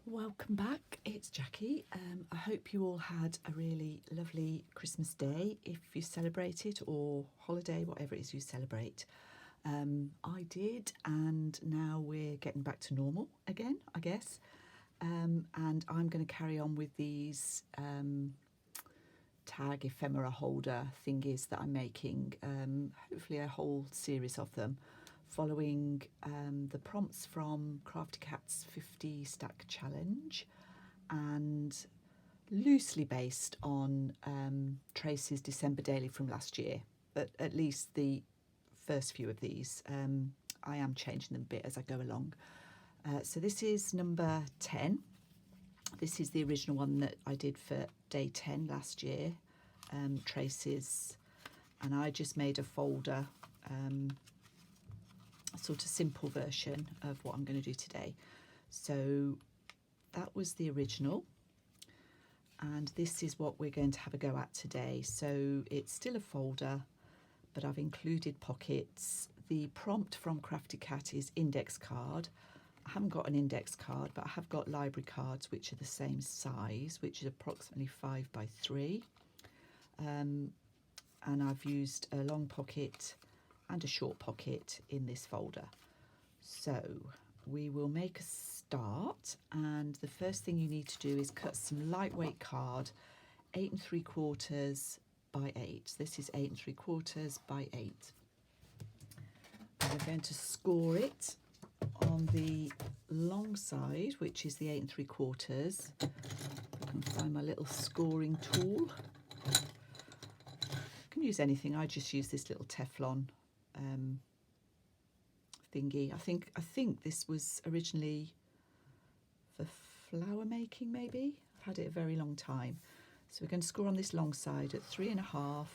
Welcome back, it's Jackie. I hope you all had a really lovely Christmas day if you celebrate it, or holiday, whatever it is you celebrate. I did, and now we're getting back to normal again, I guess. And I'm going to carry on with these tag ephemera holder thingies that I'm making, hopefully a whole series of them, following the prompts from Crafty Cat's 50 stack challenge, and loosely based on Tracy's December daily from last year, but at least the first few of these. I am changing them a bit as I go along. So this is number 10. This is the original one that I did for day 10 last year, Tracy's, and I just made a folder, a sort of simple version of what I'm going to do today. So that was the original, and this is what we're going to have a go at today. So it's still a folder, but I've included pockets. The prompt from Crafty Cat is index card. I haven't got an index card, but I have got library cards which are the same size, which is approximately 5 by 3. And I've used a long pocket and a short pocket in this folder. So we will make a start, and the first thing you need to do is cut some lightweight card, 8 3/4 by 8. This is 8 3/4 by 8. And we're going to score it on the long side, which is the 8 3/4. I can find my little scoring tool. You can use anything. I just use this little Teflon thingy. I think this was originally for flower making, maybe. I've had it a very long time. So we're going to score on this long side at 3.5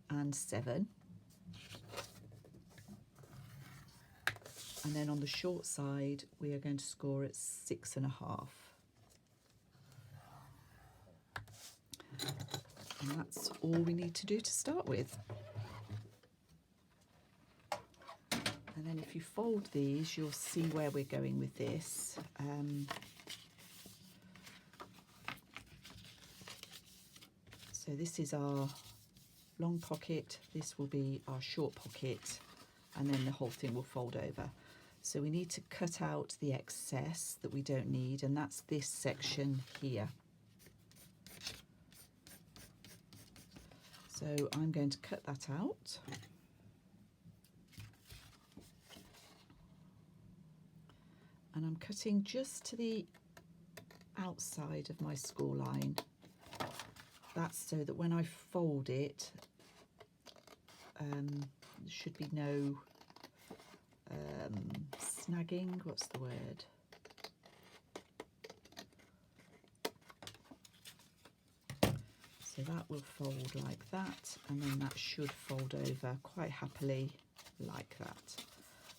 and 7. And then on the short side, we are going to score at 6.5. And that's all we need to do to start with. And then if you fold these, you'll see where we're going with this. So this is our long pocket, this will be our short pocket, and then the whole thing will fold over. So we need to cut out the excess that we don't need, and that's this section here. So I'm going to cut that out. And I'm cutting just to the outside of my score line. That's so that when I fold it, there should be no snagging, what's the word? So that will fold like that, and then that should fold over quite happily like that.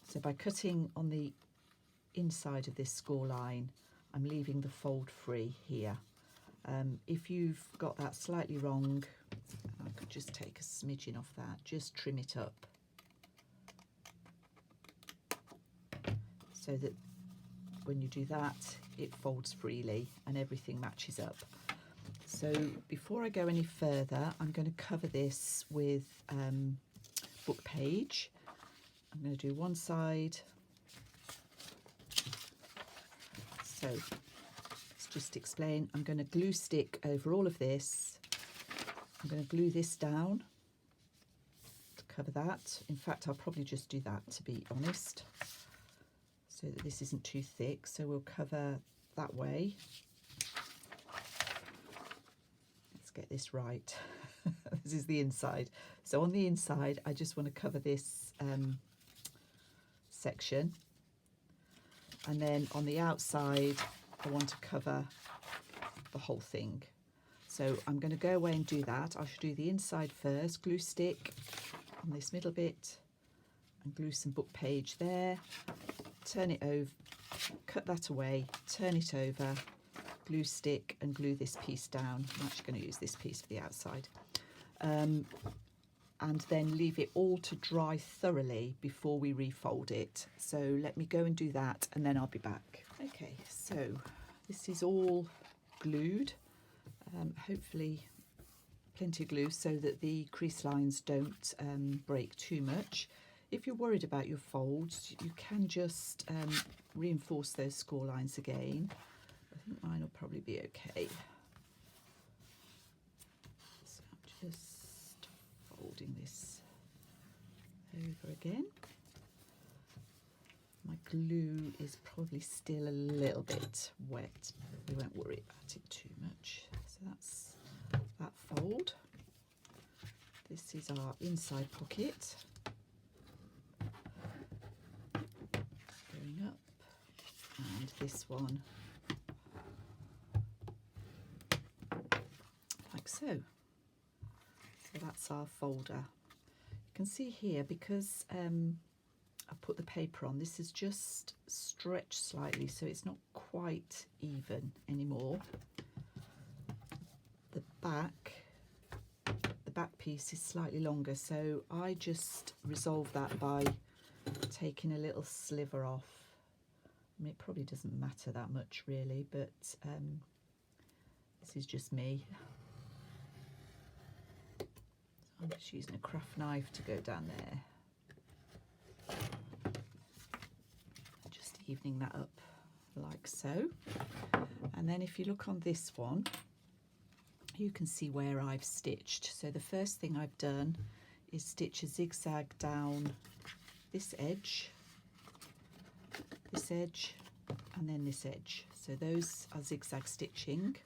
So by cutting on the inside of this score line, I'm leaving the fold free here. If you've got that slightly wrong, I could just take a smidgen off that, just trim it up so that when you do that, it folds freely and everything matches up. So before I go any further, I'm going to cover this with book page. I'm going to do one side. So let's just explain. I'm going to glue stick over all of this. I'm going to glue this down to cover that. In fact, I'll probably just do that, to be honest, so that this isn't too thick. So we'll cover that way. Let's get this right. This is the inside. So on the inside, I just want to cover this section. And then on the outside, I want to cover the whole thing. So I'm going to go away and do that. I should do the inside first, glue stick on this middle bit, and glue some book page there. Turn it over, cut that away, turn it over, glue stick, and glue this piece down. I'm actually going to use this piece for the outside. And then leave it all to dry thoroughly before we refold it. So let me go and do that, and then I'll be back. Okay, so So this is all glued, hopefully plenty of glue so that the crease lines don't break too much. If you're worried about your folds, you can just reinforce those score lines again. I think mine will probably be okay. So I'm just folding this over again. My glue is probably still a little bit wet. We won't worry about it too much. So that's that fold. This is our inside pocket. Going up, and this one like so. So that's our folder. You can see here, because I put the paper on, this is just stretched slightly, so it's not quite even anymore. The back piece is slightly longer, so I just resolve that by taking a little sliver off. I mean, it probably doesn't matter that much really, but this is just me. So I'm just using a craft knife to go down there. Just evening that up like so. And then if you look on this one, you can see where I've stitched. So the first thing I've done is stitch a zigzag down this edge, and then this edge. So those are zigzag stitching.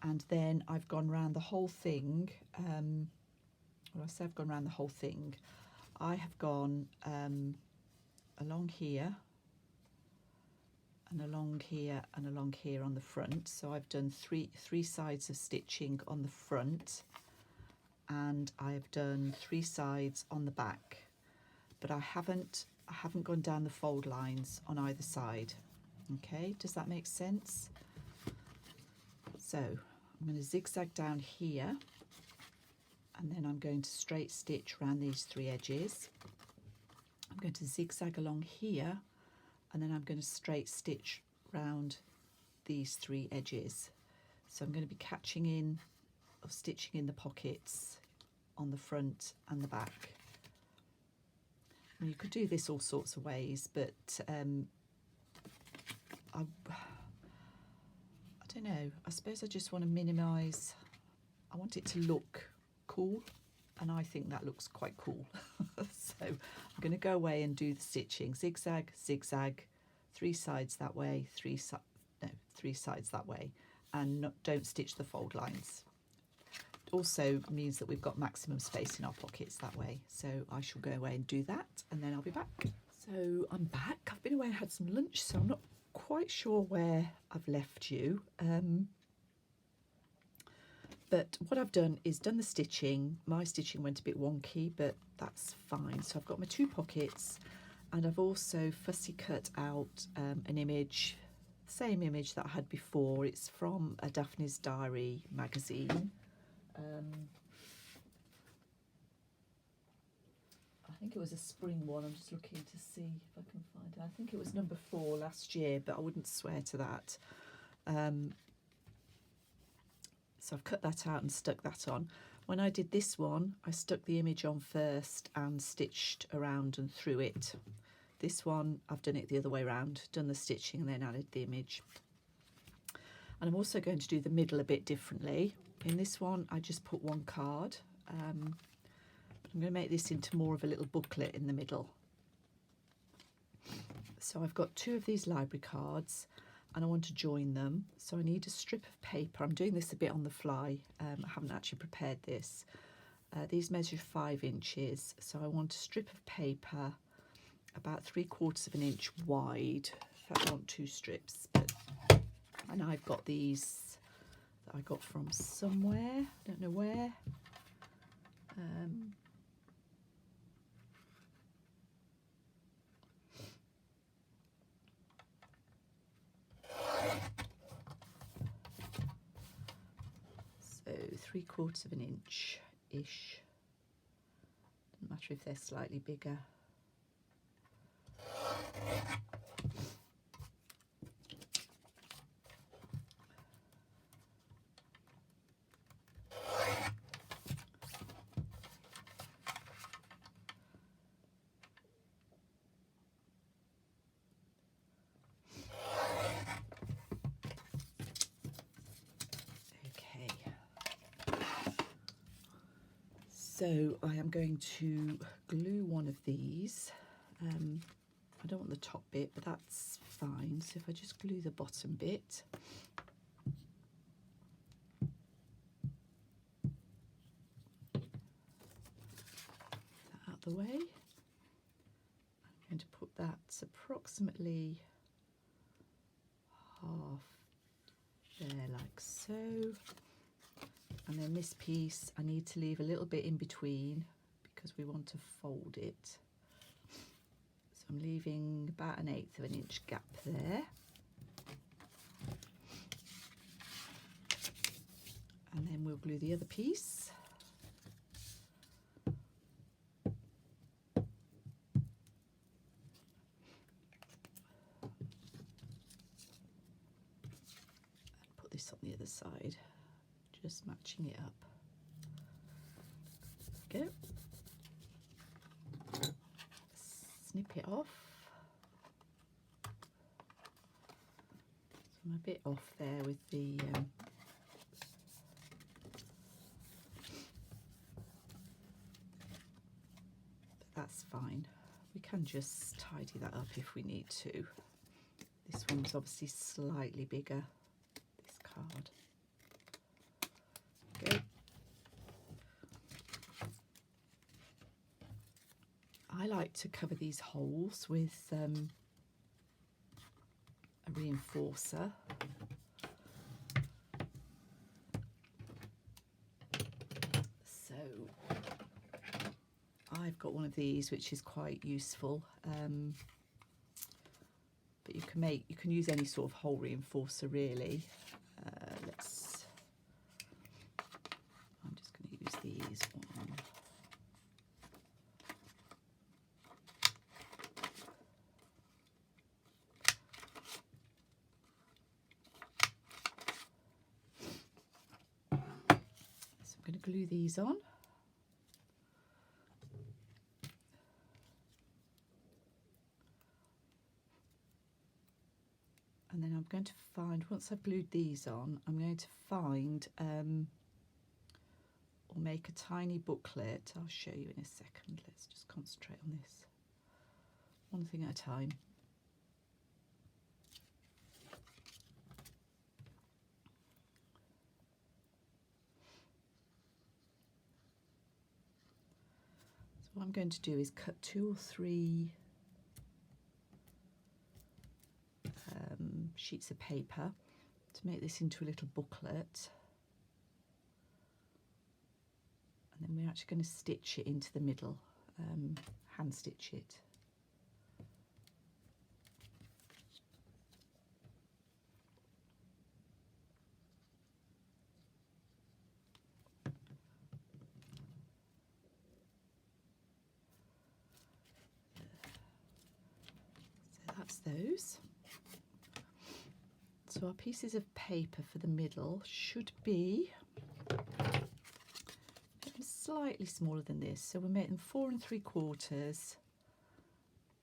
And then I've gone around the whole thing. Well, I say I've gone around the whole thing. I have gone along here, and along here, and along here on the front. So I've done three sides of stitching on the front, and I've done 3 sides on the back, but I haven't gone down the fold lines on either side. Okay, does that make sense? So I'm going to zigzag down here, and then I'm going to straight stitch around these 3 edges. I'm going to zigzag along here, and then I'm going to straight stitch round these 3 edges. So I'm going to be catching in or stitching in the pockets on the front and the back. And you could do this all sorts of ways, but I don't know, I suppose I just want to minimise, I want it to look cool, and I think that looks quite cool. So I'm going to go away and do the stitching, zigzag, zigzag, 3 sides that way, 3 sides that way, and don't stitch the fold lines. It also means that we've got maximum space in our pockets that way. So I shall go away and do that, and then I'll be back. So I'm back. I've been away and had some lunch, so I'm not quite sure where I've left you. But what I've done is done the stitching. My stitching went a bit wonky, but that's fine. So I've got my 2 pockets, and I've also fussy cut out an image, same image that I had before. It's from a Daphne's Diary magazine. I think it was a spring one. I'm just looking to see if I can find it. I think it was number 4 last year, but I wouldn't swear to that. So I've cut that out and stuck that on. When I did this one, I stuck the image on first and stitched around and through it. This one, I've done it the other way around, done the stitching and then added the image. And I'm also going to do the middle a bit differently. In this one, I just put 1 card. But I'm going to make this into more of a little booklet in the middle. So I've got 2 of these library cards, and I want to join them. So I need a strip of paper. I'm doing this a bit on the fly. I haven't actually prepared this. These measure 5 inches. So I want a strip of paper about 3/4 of an inch wide. In fact, I want 2 strips. And I've got these that I got from somewhere. I don't know where. So 3/4 of an inch-ish. Doesn't matter if they're slightly bigger. So I am going to glue one of these. I don't want the top bit, but that's fine. So if I just glue the bottom bit. That out the way. I'm going to put that approximately half there, like so. And then this piece I need to leave a little bit in between because we want to fold it. So I'm leaving about 1/8 of an inch gap there. And then we'll glue the other piece. And put this on the other side, just matching it up. There we go. Snip it off. So I'm a bit off there with the but that's fine. We can just tidy that up if we need to. This one's obviously slightly bigger, this card. Go. I like to cover these holes with a reinforcer. So I've got one of these which is quite useful, but you can use any sort of hole reinforcer really. I'm just going to use these one. So I'm going to glue these on. And then I'm going to find, once I've glued these on, I'm going to find or make a tiny booklet. I'll show you in a second. Let's just concentrate on this. One thing at a time. So what I'm going to do is cut 2 or 3 sheets of paper to make this into a little booklet, and then we're actually going to stitch it into the middle, hand stitch it. So that's those. So our pieces of paper for the middle should be slightly smaller than this. So we're making 4 3/4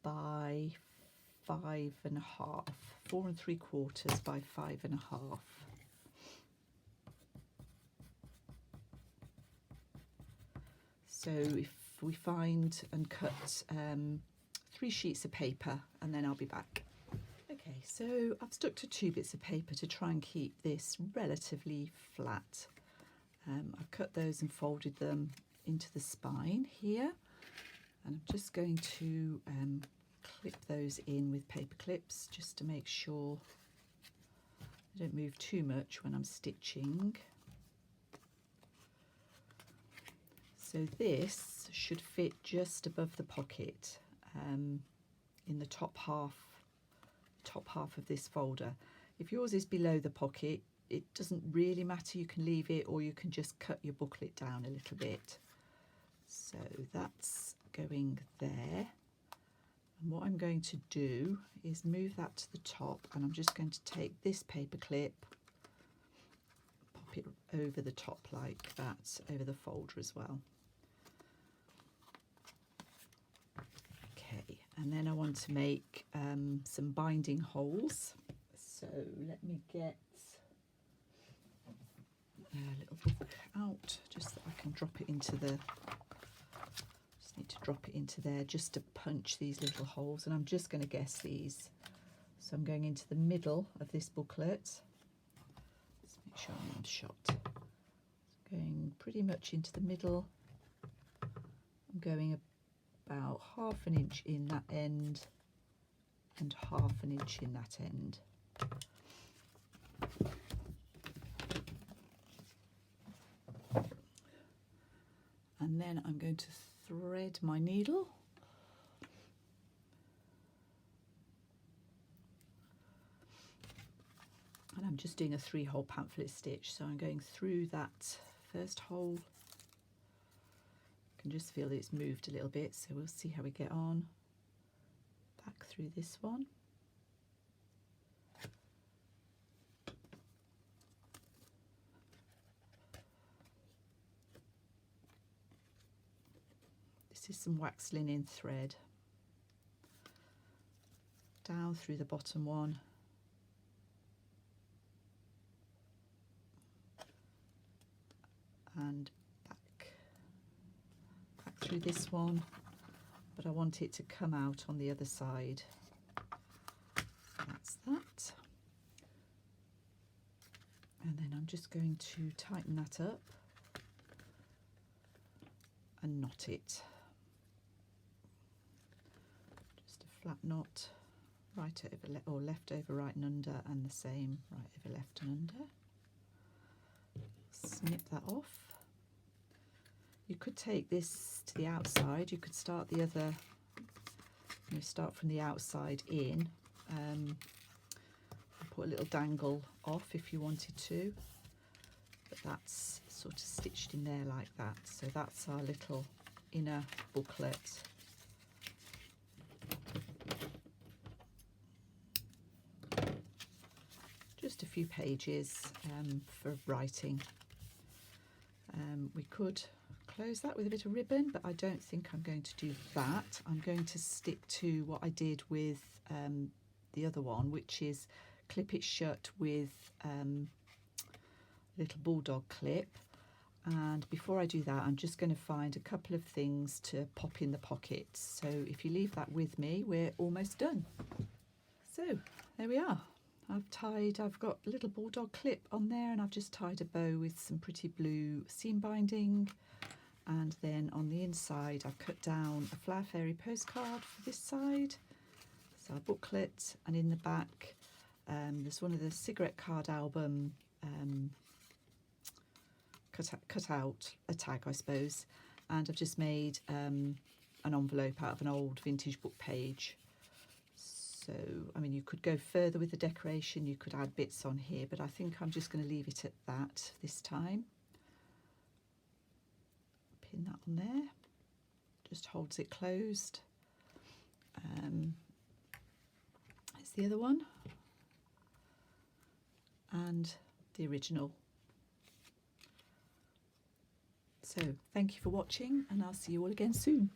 by 5 1/2. 4 3/4 by 5 1/2. So if we find and cut 3 sheets of paper, and then I'll be back. Okay, so I've stuck to 2 bits of paper to try and keep this relatively flat. I've cut those and folded them into the spine here, and I'm just going to clip those in with paper clips just to make sure I don't move too much when I'm stitching. So this should fit just above the pocket in the top half of this folder. If yours is below the pocket, it doesn't really matter, you can leave it or you can just cut your booklet down a little bit. So that's going there, and what I'm going to do is move that to the top, and I'm just going to take this paper clip, pop it over the top like that, over the folder as well. Okay, and then I want to make some binding holes. So let me get a little book out just so I can drop it into the Need to drop it into there just to punch these little holes, and I'm just going to guess these. So I'm going into the middle of this booklet. Let's make sure I'm on shot. Going pretty much into the middle. I'm going about 1/2 inch in that end and 1/2 inch in that end. And then I'm going to thread my needle. And I'm just doing a 3-hole pamphlet stitch, so I'm going through that first hole. I can just feel that it's moved a little bit, so we'll see how we get on. Back through this one. This is some wax linen thread. Down through the bottom one. And back through this one, but I want it to come out on the other side. That's that. And then I'm just going to tighten that up and knot it. Just a flat knot, right over or left over right and under, and the same right over left and under. Snip that off. You could take this to the outside. You could start the other, start from the outside in. Put a little dangle off if you wanted to. But that's sort of stitched in there like that. So that's our little inner booklet. Just a few pages for writing. We could close that with a bit of ribbon, but I don't think I'm going to do that. I'm going to stick to what I did with the other one, which is clip it shut with a little bulldog clip. And before I do that, I'm just going to find a couple of things to pop in the pockets. So if you leave that with me, we're almost done. So there we are. I've got a little bulldog clip on there, and I've just tied a bow with some pretty blue seam binding. And then on the inside, I've cut down a Flower Fairy postcard for this side. It's our booklet, and in the back, there's one of the cigarette card album cut out, a tag, I suppose. And I've just made an envelope out of an old vintage book page. So, I mean, you could go further with the decoration, you could add bits on here, but I think I'm just going to leave it at that this time. Pin that on there, just holds it closed. It's the other one, and the original. So, thank you for watching, and I'll see you all again soon.